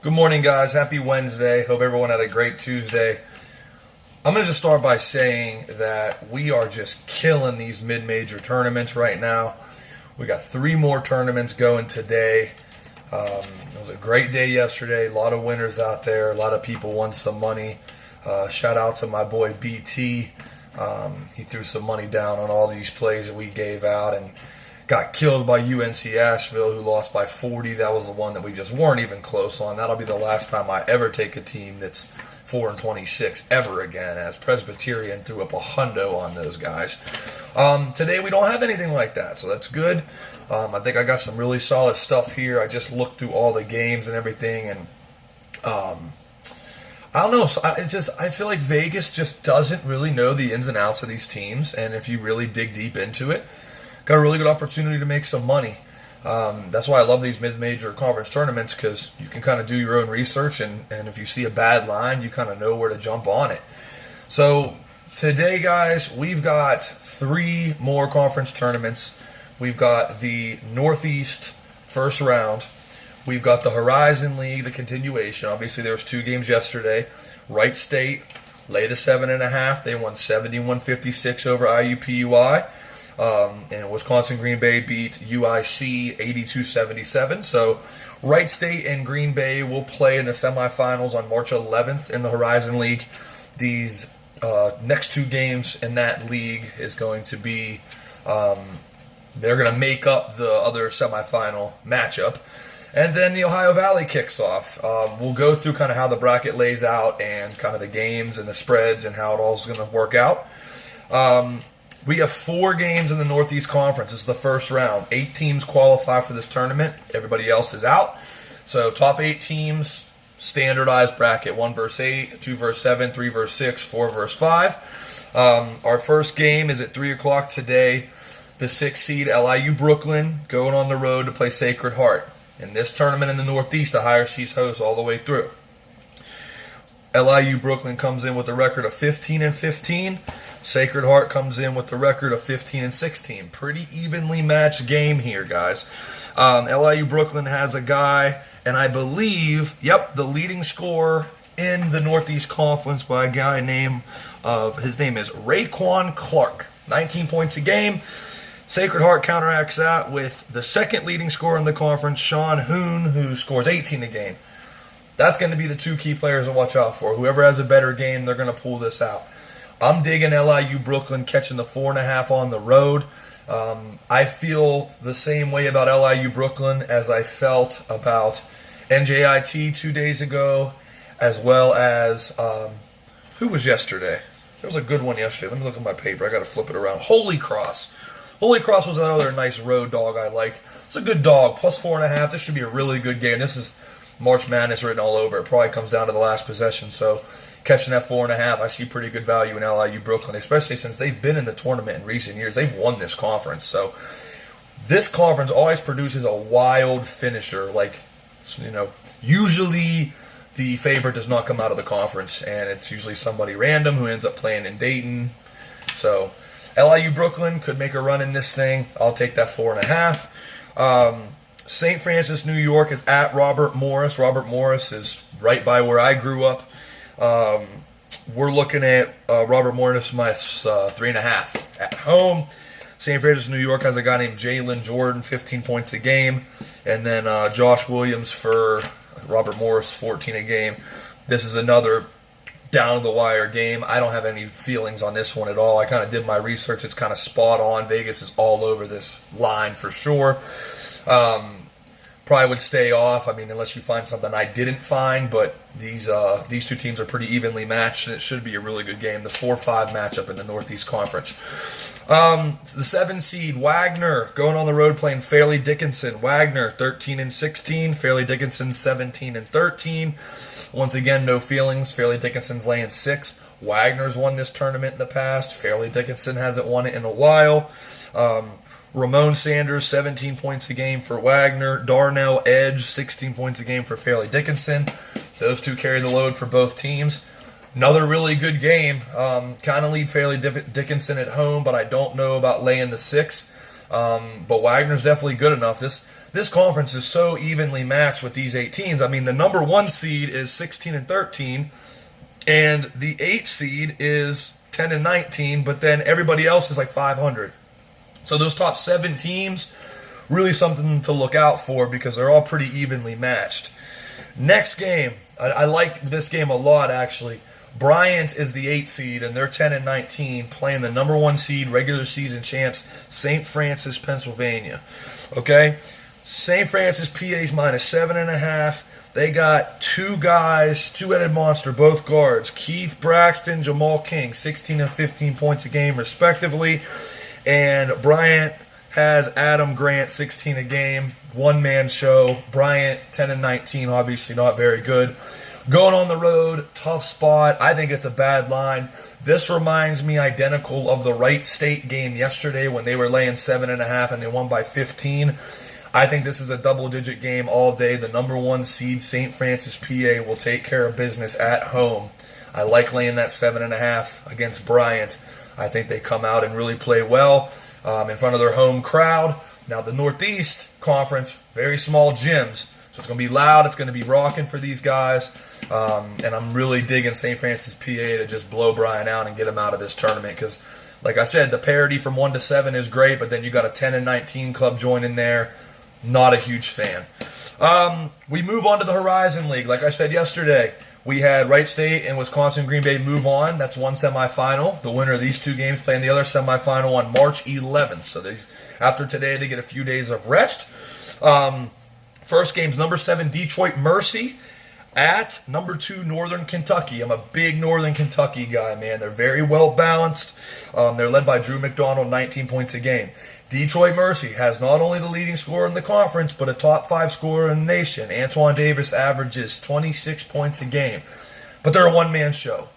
Good morning, guys. Happy Wednesday. Hope everyone had a great Tuesday. I'm going to just start by saying that we are just killing these mid-major tournaments right now. We got 3 more tournaments going today. It was a great day yesterday. A lot of winners out there. A lot of people won some money. Shout out to my boy BT. He threw some money down on all these plays that we gave out and got killed by UNC Asheville, who lost by 40. That was the one that we just weren't even close on. That'll be the last time I ever take a team that's 4-26 ever again, as Presbyterian threw up a hundo on those guys. Today we don't have anything like that, so that's good. I think I got some really solid stuff here. I just looked through all the games and everything, and I don't know. So I feel like Vegas just doesn't really know the ins and outs of these teams, and if you really dig deep into it, got a really good opportunity to make some money. That's why I love these mid-major conference tournaments, because you can kind of do your own research, and if you see a bad line, you kind of know where to jump on it. So today, guys, we've got 3 more conference tournaments. We've got the Northeast first round. We've got the Horizon League, the continuation. Obviously, there was 2 games yesterday. Wright State lay the 7.5. They won 71-56 over IUPUI. And Wisconsin Green Bay beat UIC 82-77. So Wright State and Green Bay will play in the semifinals on March 11th in the Horizon League. These next 2 games in that league is going to be, they're going to make up the other semifinal matchup. And then the Ohio Valley kicks off. We'll go through kind of how the bracket lays out and kind of the games and the spreads and how it all is going to work out. We have 4 games in the Northeast Conference. This is the first round. 8 teams qualify for this tournament. Everybody else is out. So top 8 teams, standardized bracket. 1 versus 8, 2 versus 7, 3 versus 6, 4 versus 5. Our first game is at 3 o'clock today. The 6th seed LIU Brooklyn going on the road to play Sacred Heart. In this tournament in the Northeast, the higher seeds host all the way through. LIU Brooklyn comes in with a record of 15-15. Sacred Heart comes in with the record of 15-16. Pretty evenly matched game here, guys. LIU Brooklyn has a guy, and I believe, the leading scorer in the Northeast Conference by a guy named, his name is Raekwon Clark. 19 points a game. Sacred Heart counteracts that with the second leading scorer in the conference, Sean Hoon, who scores 18 a game. That's going to be the 2 key players to watch out for. Whoever has a better game, they're going to pull this out. I'm digging LIU Brooklyn catching the 4.5 on the road. I feel the same way about LIU Brooklyn as I felt about NJIT 2 days ago, as well as, who was yesterday? There was a good one yesterday. Let me look at my paper. I got to flip it around. Holy Cross. Holy Cross was another nice road dog I liked. It's a good dog, plus 4.5. This should be a really good game. This is March Madness written all over. It probably comes down to the last possession. So catching that 4.5, I see pretty good value in LIU Brooklyn, especially since they've been in the tournament in recent years. They've won this conference. So this conference always produces a wild finisher. Usually the favorite does not come out of the conference, and it's usually somebody random who ends up playing in Dayton. So LIU Brooklyn could make a run in this thing. I'll take that 4.5. St. Francis, New York is at Robert Morris. Robert Morris is right by where I grew up. We're looking at Robert Morris minus 3.5 at home. St. Francis, New York has a guy named Jalen Jordan, 15 points a game. And then Josh Williams for Robert Morris, 14 a game. This is another down-the-wire game. I don't have any feelings on this one at all. I kind of did my research. It's kind of spot on. Vegas is all over this line for sure. Probably would stay off. Unless you find something I didn't find. But these 2 teams are pretty evenly matched, and it should be a really good game. The 4-5 matchup in the Northeast Conference. The 7 seed Wagner going on the road playing Fairleigh Dickinson. Wagner 13-16. Fairleigh Dickinson 17-13. Once again, no feelings. Fairleigh Dickinson's laying 6. Wagner's won this tournament in the past. Fairleigh Dickinson hasn't won it in a while. Ramon Sanders, 17 points a game for Wagner. Darnell Edge, 16 points a game for Fairleigh Dickinson. Those 2 carry the load for both teams. Another really good game. Kind of lead Fairleigh Dickinson at home, but I don't know about laying the 6. But Wagner's definitely good enough. This conference is so evenly matched with these 8 teams. I mean, the number 1 seed is 16-13, and the 8 seed is 10-19, but then everybody else is like 500. So those top 7 teams, really something to look out for because they're all pretty evenly matched. Next game, I like this game a lot actually. Bryant is the 8 seed, and they're 10-19, playing the number 1 seed, regular season champs, St. Francis, Pennsylvania. Okay? St. Francis, PA's -7.5. They got 2 guys, 2-headed monster, both guards. Keith Braxton, Jamal King, 16 and 15 points a game, respectively. And Bryant has Adam Grant, 16 a game, one-man show. Bryant, 10-19, obviously not very good. Going on the road, tough spot. I think it's a bad line. This reminds me identical of the Wright State game yesterday when they were laying 7.5 and they won by 15. I think this is a double-digit game all day. The number 1 seed, St. Francis, PA, will take care of business at home. I like laying that 7.5 against Bryant. I think they come out and really play well in front of their home crowd. Now, the Northeast Conference, very small gyms. So it's going to be loud. It's going to be rocking for these guys. And I'm really digging St. Francis, PA to just blow Bryant out and get him out of this tournament. Because, like I said, the parity from 1 to 7 is great, but then you got a 10-19 club joining there. Not a huge fan. We move on to the Horizon League. Like I said yesterday, we had Wright State and Wisconsin Green Bay move on. That's one semifinal. The winner of these 2 games playing the other semifinal on March 11th. So after today, they get a few days of rest. First game's number 7 Detroit Mercy at number 2 Northern Kentucky. I'm a big Northern Kentucky guy, man. They're very well balanced. They're led by Drew McDonald, 19 points a game. Detroit Mercy has not only the leading scorer in the conference, but a top 5 scorer in the nation. Antoine Davis averages 26 points a game. But they're a one-man show.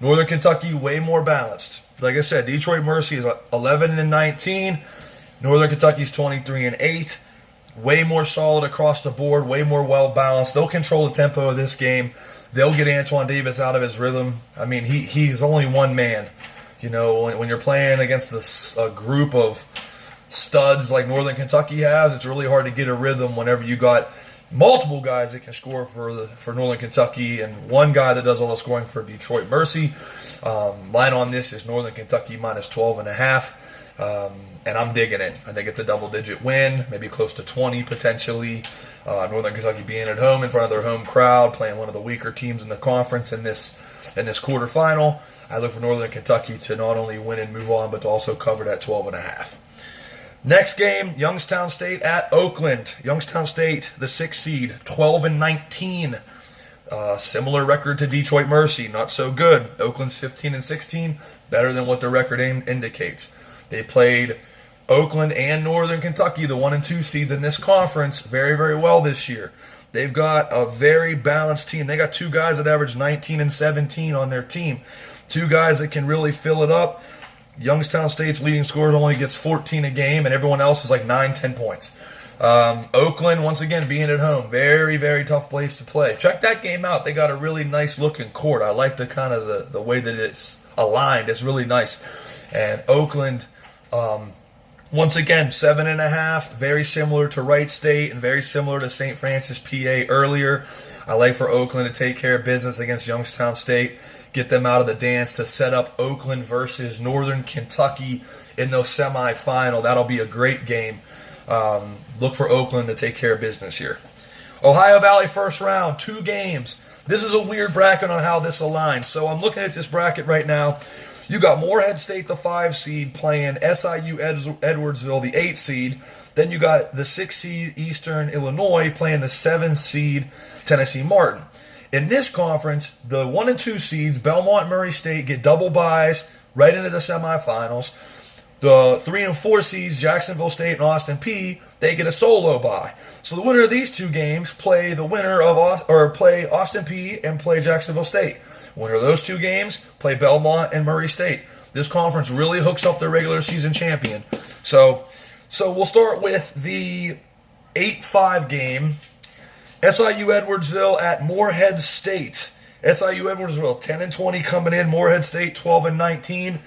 Northern Kentucky, way more balanced. Like I said, Detroit Mercy is 11-19. Northern Kentucky's 23-8. Way more solid across the board, way more well-balanced. They'll control the tempo of this game. They'll get Antoine Davis out of his rhythm. I mean, he's only one man. You know, when you're playing against a group of studs like Northern Kentucky has, it's really hard to get a rhythm whenever you got multiple guys that can score for Northern Kentucky and one guy that does all the scoring for Detroit Mercy. Line on this is Northern Kentucky -12.5. And I'm digging it. I think it's a double-digit win, maybe close to 20 potentially. Northern Kentucky being at home in front of their home crowd, playing one of the weaker teams in the conference in this quarterfinal. I look for Northern Kentucky to not only win and move on, but to also cover that 12.5. Next game, Youngstown State at Oakland. Youngstown State, the 6th seed, 12-19. Similar record to Detroit Mercy, not so good. Oakland's 15-16, better than what the record indicates. They played Oakland and Northern Kentucky, the 1 and 2 seeds in this conference, very, very well this year. They've got a very balanced team. They got 2 guys that average 19 and 17 on their team. 2 guys that can really fill it up. Youngstown State's leading scorer only gets 14 a game, and everyone else is like 9-10 points. Oakland, once again, being at home, very, very tough place to play. Check that game out. They got a really nice looking court. I like the kind of the way that it's aligned. It's really nice. And Oakland, once again, 7.5, very similar to Wright State and very similar to St. Francis, PA earlier. I like for Oakland to take care of business against Youngstown State, get them out of the dance to set up Oakland versus Northern Kentucky in the semifinal. That'll be a great game. Look for Oakland to take care of business here. Ohio Valley first round, 2 games. This is a weird bracket on how this aligns. So I'm looking at this bracket right now. You got Morehead State, the 5 seed, playing SIU Edwardsville, the 8 seed. Then you got the 6 seed Eastern Illinois playing the 7 seed Tennessee Martin. In this conference, the 1 and 2 seeds, Belmont and Murray State, get double byes right into the semifinals. The 3 and 4 seeds, Jacksonville State and Austin Peay, they get a solo bye. So the winner of these 2 games play the winner of play Austin Peay and play Jacksonville State. Winner of those 2 games play Belmont and Murray State. This conference really hooks up their regular season champion. So we'll start with the 8-5 game. SIU Edwardsville at Morehead State. SIU Edwardsville 10-20 coming in. Morehead State 12-19.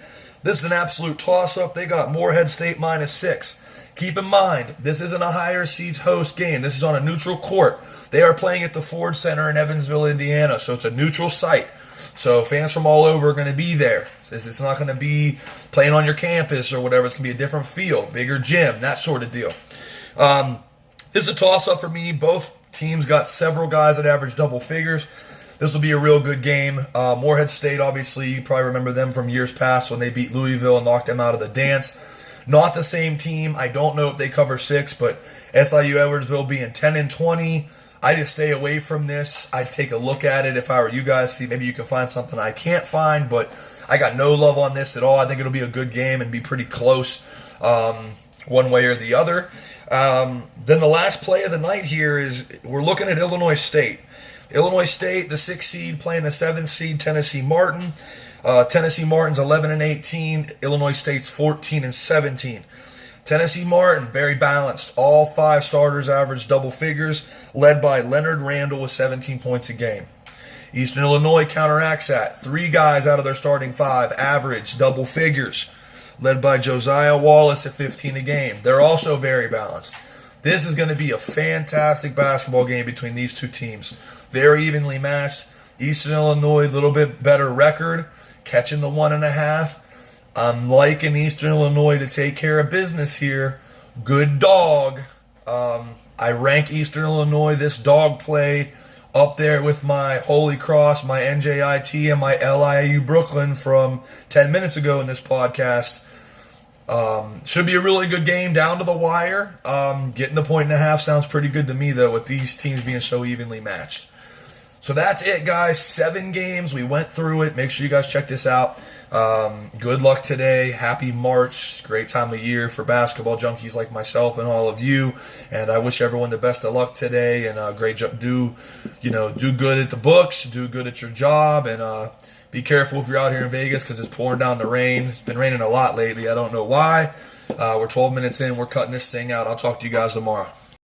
This is an absolute toss-up. They got Morehead State -6. Keep in mind, this isn't a higher seeds host game. This is on a neutral court. They are playing at the Ford Center in Evansville, Indiana, so it's a neutral site. So fans from all over are going to be there. It's not going to be playing on your campus or whatever. It's going to be a different feel, bigger gym, that sort of deal. This is a toss-up for me. Both teams got several guys that average double figures. This will be a real good game. Morehead State, obviously, you probably remember them from years past when they beat Louisville and knocked them out of the dance. Not the same team. I don't know if they cover 6, but SIU Edwardsville being 10-20, I just stay away from this. I'd take a look at it if I were you guys. See, maybe you can find something I can't find, but I got no love on this at all. I think it'll be a good game and be pretty close one way or the other. Then the last play of the night here is we're looking at Illinois State. Illinois State, the 6th seed, playing the 7th seed Tennessee Martin. Tennessee Martin's 11-18. Illinois State's 14-17. Tennessee Martin, very balanced. All 5 starters average double figures, led by Leonard Randall with 17 points a game. Eastern Illinois counteracts that. 3 guys out of their starting 5 average double figures, led by Josiah Wallace at 15 a game. They're also very balanced. This is going to be a fantastic basketball game between these two teams. Very evenly matched. Eastern Illinois, a little bit better record, catching the 1.5. I'm liking Eastern Illinois to take care of business here. Good dog. I rank Eastern Illinois, this dog play, up there with my Holy Cross, my NJIT, and my LIU Brooklyn from 10 minutes ago in this podcast. Should be a really good game down to the wire. Getting the 1.5 sounds pretty good to me, though, with these teams being so evenly matched. So that's it, guys. 7 games. We went through it. Make sure you guys check this out. Good luck today. Happy March. It's a great time of year for basketball junkies like myself and all of you. And I wish everyone the best of luck today. And great job. Do good at the books. Do good at your job. And be careful if you're out here in Vegas because it's pouring down the rain. It's been raining a lot lately. I don't know why. We're 12 minutes in. We're cutting this thing out. I'll talk to you guys tomorrow.